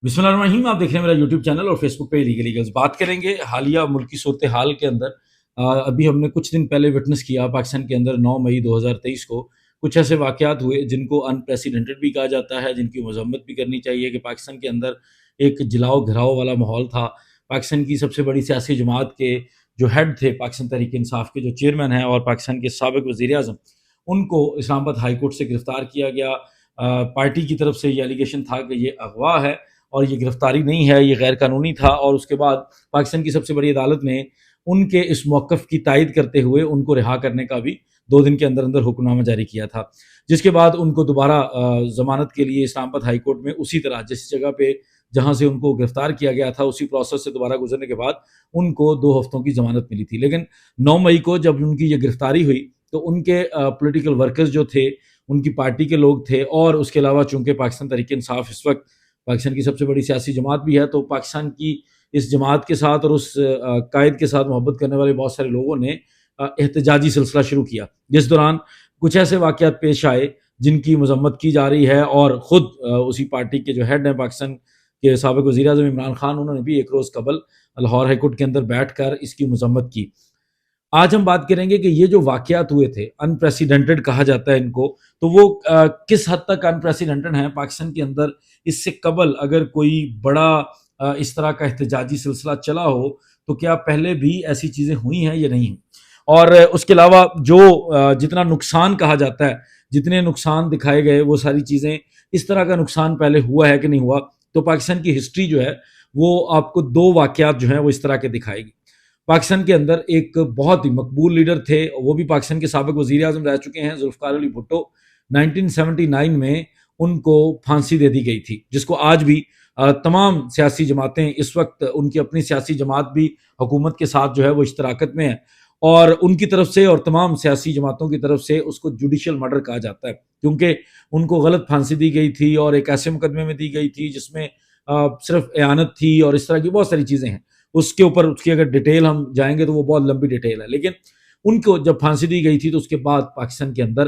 بسم اللہ الرحمن الرحیم، آپ دیکھ رہے ہیں میرا یوٹیوب چینل اور فیس بک پہ لیگل ایگلز۔ بات کریں گے حالیہ ملکی صورتحال کے اندر۔ ابھی ہم نے کچھ دن پہلے وٹنس کیا پاکستان کے اندر 9 مئی 2023 کو کچھ ایسے واقعات ہوئے جن کو انپریسیڈنٹڈ بھی کہا جاتا ہے، جن کی مذمت بھی کرنی چاہیے کہ پاکستان کے اندر ایک جلاؤ گھراؤ والا ماحول تھا۔ پاکستان کی سب سے بڑی سیاسی جماعت کے جو ہیڈ تھے، پاکستان تحریک انصاف کے جو چیئرمین ہیں اور پاکستان کے سابق وزیر اعظم، ان کو اسلام آباد ہائی کورٹ سے گرفتار کیا گیا۔ پارٹی کی طرف سے یہ ایلیگیشن تھا کہ یہ اغوا ہے اور یہ گرفتاری نہیں ہے، یہ غیر قانونی تھا، اور اس کے بعد پاکستان کی سب سے بڑی عدالت نے ان کے اس موقف کی تائید کرتے ہوئے ان کو رہا کرنے کا بھی 2 دن کے اندر اندر حکم نامہ جاری کیا تھا، جس کے بعد ان کو دوبارہ ضمانت کے لیے اسلام آباد ہائی کورٹ میں اسی طرح جس جگہ پہ جہاں سے ان کو گرفتار کیا گیا تھا اسی پروسیس سے دوبارہ گزرنے کے بعد ان کو 2 ہفتوں کی ضمانت ملی تھی۔ لیکن 9 مئی کو جب ان کی یہ گرفتاری ہوئی تو ان کے پولیٹیکل ورکرز جو تھے، ان کی پارٹی کے لوگ تھے، اور اس کے علاوہ چونکہ پاکستان تحریک انصاف اس وقت پاکستان کی سب سے بڑی سیاسی جماعت بھی ہے، تو پاکستان کی اس جماعت کے ساتھ اور اس قائد کے ساتھ محبت کرنے والے بہت سارے لوگوں نے احتجاجی سلسلہ شروع کیا، جس دوران کچھ ایسے واقعات پیش آئے جن کی مذمت کی جا رہی ہے، اور خود اسی پارٹی کے جو ہیڈ ہیں پاکستان کے سابق وزیر اعظم عمران خان، انہوں نے بھی ایک روز قبل لاہور ہائی کورٹ کے اندر بیٹھ کر اس کی مذمت کی۔ آج ہم بات کریں گے کہ یہ جو واقعات ہوئے تھے انپریسیڈنٹڈ کہا جاتا ہے ان کو، تو وہ کس حد تک انپریسیڈنٹڈ ہیں۔ پاکستان کے اندر اس سے قبل اگر کوئی بڑا اس طرح کا احتجاجی سلسلہ چلا ہو تو کیا پہلے بھی ایسی چیزیں ہوئی ہیں یا نہیں، اور اس کے علاوہ جو جتنا نقصان کہا جاتا ہے، جتنے نقصان دکھائے گئے، وہ ساری چیزیں اس طرح کا نقصان پہلے ہوا ہے کہ نہیں ہوا۔ تو پاکستان کی ہسٹری جو ہے وہ آپ کو 2 واقعات جو ہیں وہ اس طرح کے دکھائے گی۔ پاکستان کے اندر ایک بہت ہی مقبول لیڈر تھے، وہ بھی پاکستان کے سابق وزیر اعظم رہ چکے ہیں، ذوالفقار علی بھٹو۔ 1979 میں ان کو پھانسی دے دی گئی تھی، جس کو آج بھی تمام سیاسی جماعتیں، اس وقت ان کی اپنی سیاسی جماعت بھی حکومت کے ساتھ جو ہے وہ اشتراکت میں ہے، اور ان کی طرف سے اور تمام سیاسی جماعتوں کی طرف سے اس کو جوڈیشل مرڈر کہا جاتا ہے، کیونکہ ان کو غلط پھانسی دی گئی تھی اور ایک ایسے مقدمے میں دی گئی تھی جس میں صرف اعانت تھی اور اس طرح کی بہت ساری چیزیں ہیں۔ اس کے اوپر اس کی اگر ڈیٹیل ہم جائیں گے تو وہ بہت لمبی ڈیٹیل ہے، لیکن ان کو جب پھانسی دی گئی تھی تو اس کے بعد پاکستان کے اندر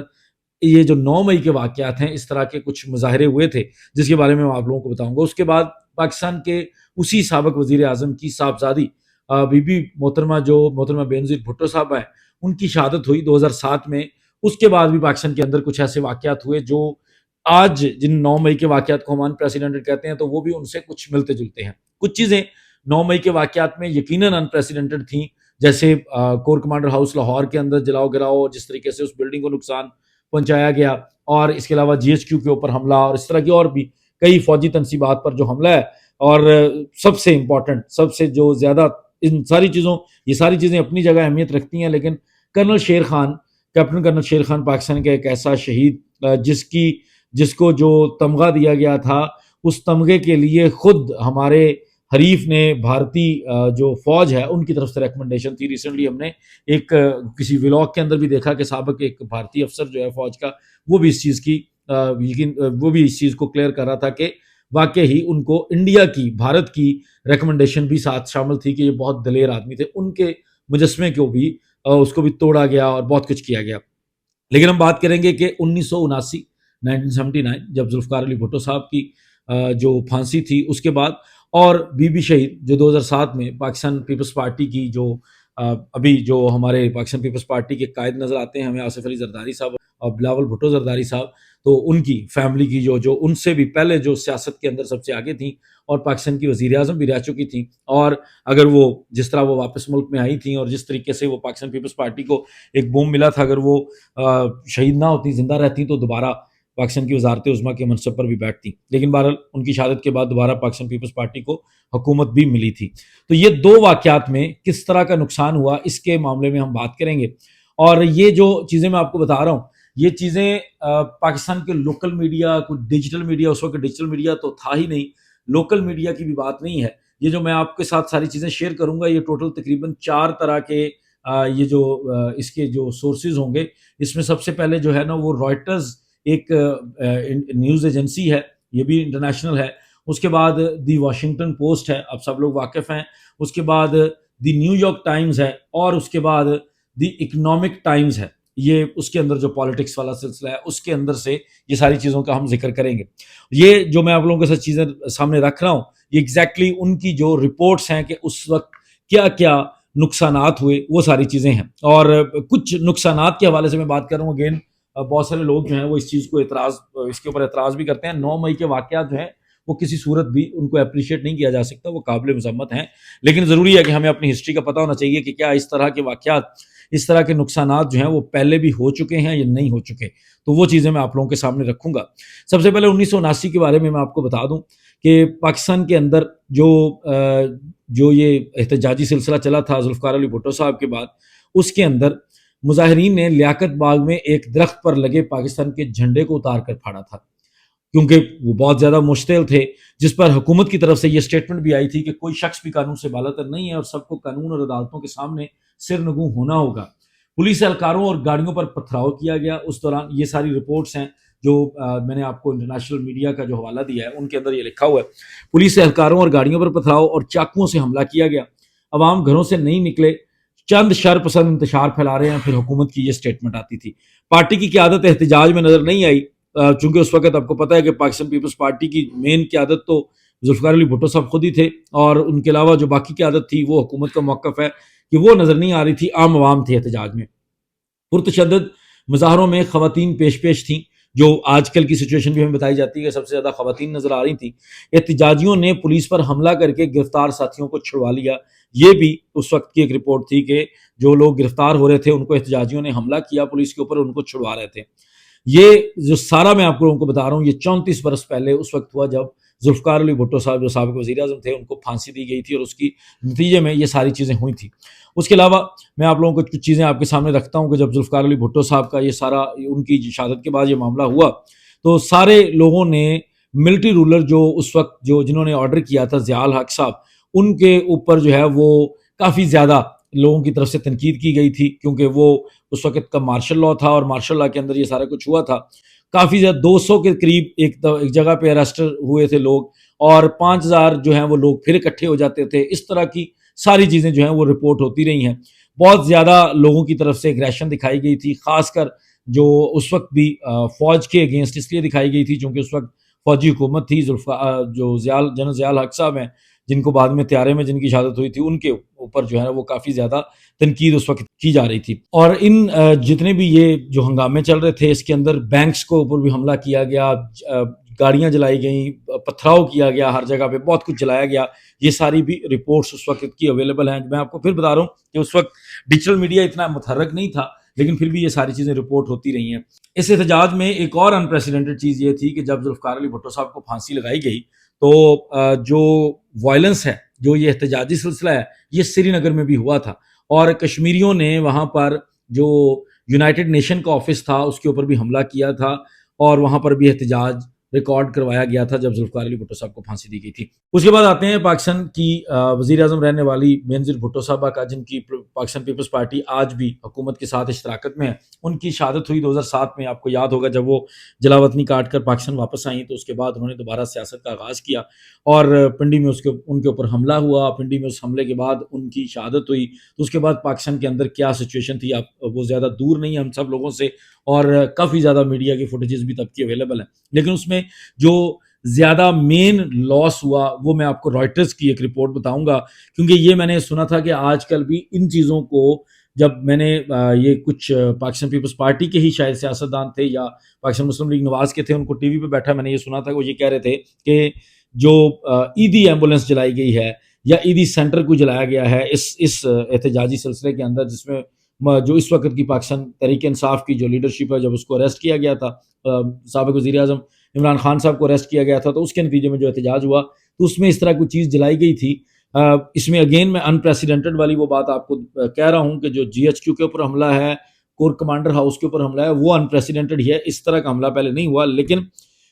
یہ جو 9 مئی کے واقعات ہیں، اس طرح کے کچھ مظاہرے ہوئے تھے جس کے بارے میں میں آپ لوگوں کو بتاؤں گا۔ اس کے بعد پاکستان کے اسی سابق وزیر اعظم کی صاحبزادی بی بی محترمہ بینظیر بھٹو صاحبہ ہیں، ان کی شہادت ہوئی 2007 میں۔ اس کے بعد بھی پاکستان کے اندر کچھ ایسے واقعات ہوئے جو آج جن 9 مئی کے واقعات کو ہم انپریسیڈنٹڈ کہتے ہیں تو وہ بھی ان سے کچھ ملتے جلتے ہیں۔ کچھ چیزیں 9 مئی کے واقعات میں یقیناً انپریسیڈنٹڈ تھیں، جیسے کور کمانڈر ہاؤس لاہور کے اندر جلاؤ گراؤ، جس طریقے سے اس بلڈنگ کو نقصان پہنچایا گیا، اور اس کے علاوہ جی ایچ کیو کے اوپر حملہ، اور اس طرح کی اور بھی کئی فوجی تنصیبات پر جو حملہ ہے، اور سب سے امپورٹنٹ، سب سے جو زیادہ ان ساری چیزوں، یہ ساری چیزیں اپنی جگہ اہمیت رکھتی ہیں، لیکن colonel Sher Khan, captain colonel Sher Khan Pakistan کا ایک ایسا شہید جس کو جو تمغہ دیا گیا تھا، اس تمغے کے لیے خود ہمارے حریف نے بھارتی جو فوج ہے ان کی طرف سے ریکمنڈیشن تھی۔ ریسنٹلی ہم نے ایک کسی ولاگ کے اندر بھی دیکھا کہ سابق ایک بھارتی افسر جو ہے فوج کا، وہ بھی اس چیز کو کلیئر کر رہا تھا کہ واقع ہی ان کو انڈیا کی، بھارت کی ریکمنڈیشن بھی ساتھ شامل تھی کہ یہ بہت دلیر آدمی تھے۔ ان کے مجسمے کو بھی اس کو بھی توڑا گیا اور بہت کچھ کیا گیا۔ لیکن ہم بات کریں گے کہ 1979 جب ذوالفقار علی بھٹو صاحب کی جو پھانسی تھی، اس کے بعد، اور بی بی شہید جو 2007 میں پاکستان پیپلز پارٹی کی جو ابھی جو ہمارے پاکستان پیپلز پارٹی کے قائد نظر آتے ہیں ہمیں، آصف علی زرداری صاحب اور بلاول بھٹو زرداری صاحب، تو ان کی فیملی کی جو ان سے بھی پہلے جو سیاست کے اندر سب سے آگے تھیں اور پاکستان کی وزیر اعظم بھی رہ چکی تھیں، اور اگر وہ جس طرح وہ واپس ملک میں آئی تھیں اور جس طریقے سے وہ پاکستان پیپلز پارٹی کو ایک بوم ملا تھا، اگر وہ شہید نہ ہوتی، زندہ رہتی، تو دوبارہ پاکستان کی وزارت عظمیٰ کے منصب پر بھی بیٹھتی، لیکن بہرحال ان کی شہادت کے بعد دوبارہ پاکستان پیپلز پارٹی کو حکومت بھی ملی تھی۔ تو یہ 2 واقعات میں کس طرح کا نقصان ہوا، اس کے معاملے میں ہم بات کریں گے، اور یہ جو چیزیں میں آپ کو بتا رہا ہوں، یہ چیزیں پاکستان کے لوکل میڈیا، کچھ ڈیجیٹل میڈیا، اس وقت ڈیجیٹل میڈیا تو تھا ہی نہیں، لوکل میڈیا کی بھی بات نہیں ہے۔ یہ جو میں آپ کے ساتھ ساری چیزیں شیئر کروں گا، یہ ٹوٹل تقریباً 4 طرح کے یہ جو اس کے جو سورسز ہوں گے۔ اس میں سب سے پہلے جو ہے نا وہ رائٹرز ایک نیوز ایجنسی ہے، یہ بھی انٹرنیشنل ہے۔ اس کے بعد دی واشنگٹن پوسٹ ہے، اب سب لوگ واقف ہیں۔ اس کے بعد دی نیو یارک ٹائمز ہے، اور اس کے بعد دی اکنامک ٹائمز ہے۔ یہ اس کے اندر جو پالیٹکس والا سلسلہ ہے اس کے اندر سے یہ ساری چیزوں کا ہم ذکر کریں گے. یہ جو میں آپ لوگوں کے ساتھ چیزیں سامنے رکھ رہا ہوں یہ ایگزیکٹلی ان کی جو رپورٹس ہیں کہ اس وقت کیا کیا نقصانات ہوئے وہ ساری چیزیں ہیں. اور کچھ نقصانات کے حوالے سے میں بات کر رہا ہوں. اگین بہت سارے لوگ جو ہیں وہ اس چیز کو اس کے اوپر اعتراض بھی کرتے ہیں. 9 مئی کے واقعات جو ہیں وہ کسی صورت بھی ان کو اپریشیٹ نہیں کیا جا سکتا, وہ قابل مذمت ہیں, لیکن ضروری ہے کہ ہمیں اپنی ہسٹری کا پتہ ہونا چاہیے کہ کیا اس طرح کے واقعات, اس طرح کے نقصانات جو ہیں وہ پہلے بھی ہو چکے ہیں یا نہیں ہو چکے. تو وہ چیزیں میں آپ لوگوں کے سامنے رکھوں گا. سب سے پہلے 1979 کے بارے میں آپ کو بتا دوں کہ پاکستان کے اندر جو یہ احتجاجی سلسلہ چلا تھا ذوالفقار علی بھٹو صاحب کے بعد, اس کے اندر مظاہرین نے لیاقت باغ میں ایک درخت پر لگے پاکستان کے جھنڈے کو اتار کر پھاڑا تھا, کیونکہ وہ بہت زیادہ مشتعل تھے, جس پر حکومت کی طرف سے یہ سٹیٹمنٹ بھی آئی تھی کہ کوئی شخص بھی قانون سے بالاتر نہیں ہے اور سب کو قانون اور عدالتوں کے سامنے سرنگوں ہونا ہوگا. پولیس اہلکاروں اور گاڑیوں پر پتھراؤ کیا گیا. اس دوران یہ ساری رپورٹس ہیں جو میں نے آپ کو انٹرنیشنل میڈیا کا جو حوالہ دیا ہے ان کے اندر یہ لکھا ہوا ہے. پولیس اہلکاروں اور گاڑیوں پر پتھراؤ اور چاقوؤں سے حملہ کیا گیا. عوام گھروں سے نہیں نکلے, چند شر پسند انتشار پھیلا رہے ہیں. پھر حکومت کی یہ سٹیٹمنٹ آتی تھی. پارٹی کی قیادت احتجاج میں نظر نہیں آئی, چونکہ اس وقت آپ کو پتہ ہے کہ پاکستان پیپلز پارٹی کی مین قیادت تو ذوالفقار علی بھٹو صاحب خود ہی تھے, اور ان کے علاوہ جو باقی قیادت تھی وہ حکومت کا موقف ہے کہ وہ نظر نہیں آ رہی تھی. عام عوام تھے احتجاج میں. پرتشدد مظاہروں میں خواتین پیش تھیں, جو آج کل کی سچویشن بھی ہمیں بتائی جاتی ہے کہ سب سے زیادہ خواتین نظر آ رہی تھیں. احتجاجیوں نے پولیس پر حملہ کر کے گرفتار ساتھیوں کو چھڑوا لیا. یہ بھی اس وقت کی ایک رپورٹ تھی کہ جو لوگ گرفتار ہو رہے تھے ان کو احتجاجیوں نے حملہ کیا پولیس کے اوپر, ان کو چھڑوا رہے تھے. یہ جو سارا میں آپ لوگوں کو بتا رہا ہوں یہ 34 برس پہلے اس وقت ہوا جب ذوالفقار علی بھٹو صاحب جو سابق وزیر اعظم تھے ان کو پھانسی دی گئی تھی, اور اس کی نتیجے میں یہ ساری چیزیں ہوئی تھیں. اس کے علاوہ میں آپ لوگوں کو کچھ چیزیں آپ کے سامنے رکھتا ہوں کہ جب ذوالفقار علی بھٹو صاحب کا یہ سارا ان کی شہادت کے بعد یہ معاملہ ہوا تو سارے لوگوں نے ملٹری رولر جو اس وقت جنہوں نے آرڈر کیا تھا ضیاء الحق صاحب, ان کے اوپر جو ہے وہ کافی زیادہ لوگوں کی طرف سے تنقید کی گئی تھی, کیونکہ وہ اس وقت کا مارشل لاء تھا اور مارشل لاء کے اندر یہ سارا کچھ ہوا تھا. کافی زیادہ 200 کے قریب ایک جگہ پہ اریسٹ ہوئے تھے لوگ, اور 5000 جو ہیں وہ لوگ پھر اکٹھے ہو جاتے تھے. اس طرح کی ساری چیزیں جو ہیں وہ رپورٹ ہوتی رہی ہیں. بہت زیادہ لوگوں کی طرف سے اگریشن دکھائی گئی تھی, خاص کر جو اس وقت بھی فوج کے اگینسٹ اس لیے دکھائی گئی تھی چونکہ اس وقت فوجی حکومت تھی. جو جنرل ضیاء الحق صاحب ہیں جن کو بعد میں طیارے میں جن کی شہادت ہوئی تھی, ان کے اوپر جو ہے وہ کافی زیادہ تنقید اس وقت کی جا رہی تھی. اور ان جتنے بھی یہ جو ہنگامے چل رہے تھے اس کے اندر بینکس کو اوپر بھی حملہ کیا گیا, گاڑیاں جلائی گئیں, پتھراؤ کیا گیا, ہر جگہ پہ بہت کچھ جلایا گیا. یہ ساری بھی رپورٹس اس وقت کی اویلیبل ہیں. میں آپ کو پھر بتا رہا ہوں کہ اس وقت ڈیجیٹل میڈیا اتنا متحرک نہیں تھا, لیکن پھر بھی یہ ساری چیزیں رپورٹ ہوتی رہی ہیں. اس احتجاج میں ایک اور انپریسیڈنٹڈ چیز یہ تھی کہ جب ذوالفقار علی بھٹو صاحب کو پھانسی لگائی گئی تو جو وائلنس ہے, جو یہ احتجاجی سلسلہ ہے, یہ سری نگر میں بھی ہوا تھا, اور کشمیریوں نے وہاں پر جو یونائٹڈ نیشن کا آفس تھا اس کے اوپر بھی حملہ کیا تھا, اور وہاں پر بھی احتجاج ریکارڈ کروایا گیا تھا جب ذوالفقار علی بھٹو صاحب کو پھانسی دی گئی تھی. اس کے بعد آتے ہیں پاکستان کی وزیر اعظم رہنے والی بینظیر بھٹو صاحبہ کا, جن کی پاکستان پیپلز پارٹی آج بھی حکومت کے ساتھ اشتراکت میں ہے. ان کی شہادت ہوئی 2007 میں. آپ کو یاد ہوگا جب وہ جلاوطنی کاٹ کر پاکستان واپس آئیں تو اس کے بعد انہوں نے دوبارہ سیاست کا آغاز کیا, اور پنڈی میں ان کے اوپر حملہ ہوا. پنڈی میں اس حملے کے بعد ان کی شہادت ہوئی. تو اس کے بعد پاکستان کے اندر کیا سچویشن تھی آپ وہ زیادہ دور نہیں ہے ہم سب لوگوں سے, اور کافی زیادہ میڈیا کی فوٹیجز بھی تب کی اویلیبل ہیں. لیکن اس میں جو زیادہ مین لاس ہوا وہ میں آپ کو رائٹرز کی ایک رپورٹ بتاؤں گا, کیونکہ یہ میں نے سنا تھا کہ آج کل بھی ان چیزوں کو, جب میں نے یہ کچھ پاکستان پیپلز پارٹی کے ہی شاید سیاستدان تھے یا پاکستان مسلم لیگ نواز کے تھے, ان کو ٹی وی پہ بیٹھا میں نے یہ سنا تھا کہ وہ یہ کہہ رہے تھے کہ جو عیدی ایمبولینس جلائی گئی ہے یا عیدی سینٹر کو جلایا گیا ہے اس احتجاجی سلسلے کے اندر, جس میں جو اس وقت کی پاکستان تحریک انصاف کی جو لیڈرشپ ہے, جب اس کو اریسٹ کیا گیا تھا, سابق وزیر اعظم عمران خان صاحب کو اریسٹ کیا گیا تھا, تو اس کے نتیجے میں جو احتجاج ہوا تو اس میں اس طرح کوئی چیز جلائی گئی تھی. اس میں اگین میں انپریسیڈنٹڈ والی وہ بات آپ کو کہہ رہا ہوں کہ جو جی ایچ کیو کے اوپر حملہ ہے, کور کمانڈر ہاؤس کے اوپر حملہ ہے, وہ انپریسیڈنٹڈ ہی ہے. اس طرح کا حملہ پہلے نہیں ہوا. لیکن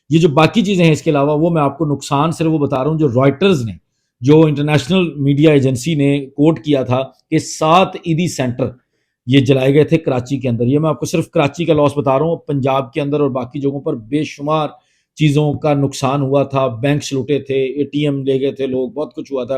یہ جو باقی چیزیں ہیں اس کے علاوہ وہ میں آپ کو نقصان صرف وہ بتا رہا ہوں جو رائٹرز نے, جو انٹرنیشنل میڈیا ایجنسی نے کوٹ کیا تھا کہ 7 عیدی سینٹر یہ جلائے گئے تھے کراچی کے اندر. یہ میں آپ کو صرف کراچی کا لاس بتا رہا ہوں, پنجاب کے اندر اور باقی جگہوں پر بے شمار چیزوں کا نقصان ہوا تھا. بینکس لوٹے تھے, اے ٹی ایم لے گئے تھے لوگ, بہت کچھ ہوا تھا.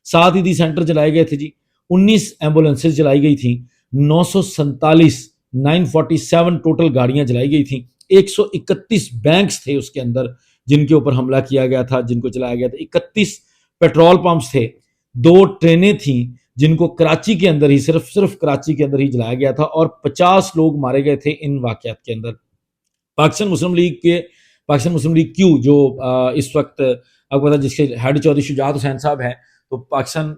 7 عیدی سینٹر جلائے گئے تھے جی, 19 ایمبولینسز جلائی گئی تھیں, 947 947 ٹوٹل گاڑیاں جلائی گئی تھیں، 131 بینکس تھے اس کے اندر جن کے اوپر حملہ کیا گیا تھا، جن کو جلایا گیا تھا، 31 پیٹرول پمپس تھے، 2 ٹرینیں تھیں جن کو کراچی کے اندر ہی صرف کراچی کے اندر ہی جلایا گیا تھا، اور 50 لوگ مارے گئے تھے ان واقعات کے اندر۔ پاکستان مسلم لیگ کیو جو اس وقت آپ کو پتا جس کے ہیڈ چودھری شجاعت حسین صاحب ہیں، تو پاکستان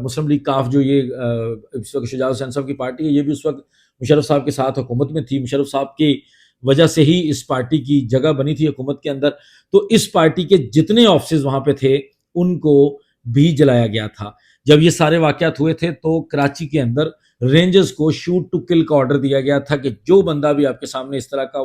مسلم لیگ کاف جو یہ اس وقت شجاعت حسین صاحب کی پارٹی ہے، یہ بھی اس وقت مشرف صاحب کے ساتھ حکومت میں تھی، مشرف صاحب کی وجہ سے ہی اس پارٹی کی جگہ بنی تھی حکومت کے اندر، تو اس پارٹی کے جتنے آفسز وہاں پہ تھے ان کو بھی جلایا گیا تھا۔ جب یہ سارے واقعات ہوئے تھے تو کراچی کے اندر رینجرز کو شوٹ ٹو کل کا آرڈر دیا گیا تھا کہ جو بندہ بھی آپ کے سامنے اس طرح کا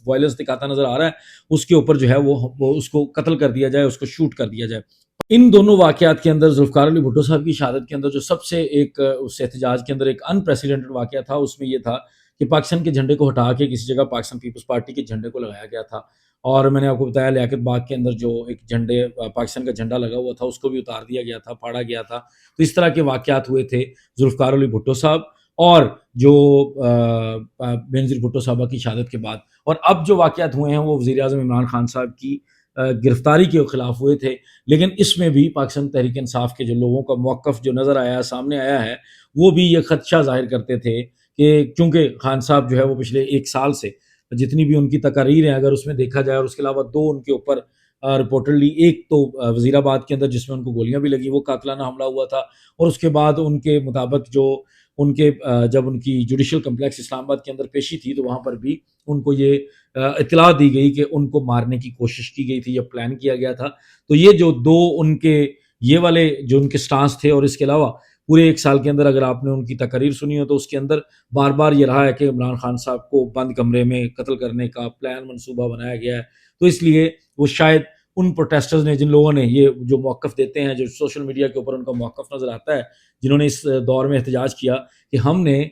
وائلنس دکھاتا نظر آ رہا ہے اس کے اوپر جو ہے وہ اس کو قتل کر دیا جائے، اس کو شوٹ کر دیا جائے۔ ان دونوں واقعات کے اندر ذوالفقار علی بھٹو صاحب کی شہادت کے اندر جو سب سے ایک اس احتجاج کے اندر ایک انپریسیڈنٹڈ واقعہ تھا، اس میں یہ تھا کہ پاکستان کے جھنڈے کو ہٹا کے کسی جگہ پاکستان پیپلز پارٹی کے جھنڈے کو لگایا گیا تھا، اور میں نے آپ کو بتایا لیاقت باغ کے اندر جو ایک جھنڈے پاکستان کا جھنڈا لگا ہوا تھا اس کو بھی اتار دیا گیا تھا، پھاڑا گیا تھا۔ تو اس طرح کے واقعات ہوئے تھے ذوالفقار علی بھٹو صاحب اور جو بینظیر بھٹو صاحبہ کی شہادت کے بعد۔ اور اب جو واقعات ہوئے ہیں وہ وزیر اعظم عمران خان صاحب کی گرفتاری کے خلاف ہوئے تھے، لیکن اس میں بھی پاکستان تحریک انصاف کے جو لوگوں کا موقف جو نظر آیا ہے، سامنے آیا ہے، وہ بھی یہ خدشہ ظاہر کرتے تھے کہ چونکہ خان صاحب جو ہے وہ پچھلے 1 سال سے جتنی بھی ان کی تقاریر ہیں اگر اس میں دیکھا جائے، اور اس کے علاوہ 2 ان کے اوپر رپورٹڈلی، ایک تو وزیر آباد کے اندر جس میں ان کو گولیاں بھی لگی، وہ قاتلانہ حملہ ہوا تھا، اور اس کے بعد ان کے مطابق جو ان کے جب ان کی جوڈیشل کمپلیکس اسلام آباد کے اندر پیشی تھی تو وہاں پر بھی ان کو یہ اطلاع دی گئی کہ ان کو مارنے کی کوشش کی گئی تھی یا پلان کیا گیا تھا۔ تو یہ جو 2 ان کے یہ والے جو ان کے سٹانس تھے، اور اس کے علاوہ پورے 1 سال کے اندر اگر آپ نے ان کی تقاریر سنی ہو تو اس کے اندر بار بار یہ رہا ہے کہ عمران خان صاحب کو بند کمرے میں قتل کرنے کا پلان منصوبہ بنایا گیا ہے۔ تو اس لیے وہ شاید ان پروٹیسٹرز نے، جن لوگوں نے یہ جو موقف دیتے ہیں، جو سوشل میڈیا کے اوپر ان کا موقف نظر آتا ہے، جنہوں نے اس دور میں احتجاج کیا کہ ہم نے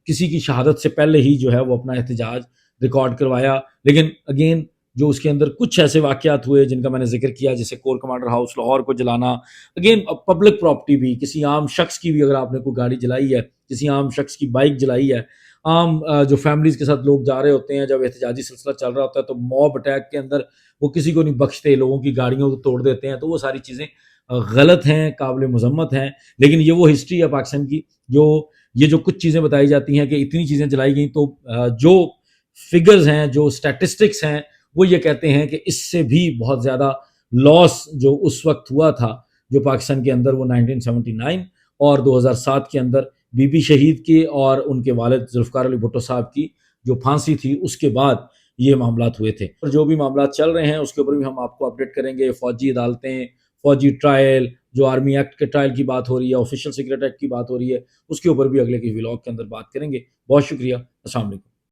کسی کی شہادت سے پہلے ہی جو ہے وہ اپنا احتجاج ریکارڈ کروایا، لیکن اگین جو اس کے اندر کچھ ایسے واقعات ہوئے جن کا میں نے ذکر کیا، جیسے کور کمانڈر ہاؤس لاہور کو جلانا، اگین پبلک پراپرٹی بھی، کسی عام شخص کی بھی اگر آپ نے کوئی گاڑی جلائی ہے، کسی عام شخص کی بائک جلائی ہے، عام جو فیملیز کے ساتھ لوگ جا رہے ہوتے ہیں، جب احتجاجی سلسلہ چل رہا ہوتا ہے تو موب اٹیک کے اندر وہ کسی کو نہیں بخشتے، لوگوں کی گاڑیوں کو توڑ دیتے ہیں، تو وہ ساری چیزیں غلط ہیں، قابل مذمت ہیں، لیکن یہ وہ ہسٹری ہے پاکستان کی جو یہ جو کچھ چیزیں بتائی جاتی ہیں کہ اتنی چیزیں جلائی گئیں، تو جو فگرز ہیں، جو اسٹیٹسٹکس ہیں، وہ یہ کہتے ہیں کہ اس سے بھی بہت زیادہ لاس جو اس وقت ہوا تھا جو پاکستان کے اندر، وہ 1979 اور 2007 کے اندر بی بی شہید کے اور ان کے والد ذوالفقار علی بھٹو صاحب کی جو پھانسی تھی اس کے بعد یہ معاملات ہوئے تھے۔ اور جو بھی معاملات چل رہے ہیں اس کے اوپر بھی ہم آپ کو اپڈیٹ کریں گے، فوجی عدالتیں، فوجی ٹرائل، جو آرمی ایکٹ کے ٹرائل کی بات ہو رہی ہے، آفیشیل سیکرٹ ایکٹ کی بات ہو رہی ہے، اس کے اوپر بھی اگلے کی ولاگ کے اندر بات کریں گے۔ بہت شکریہ، السلام علیکم۔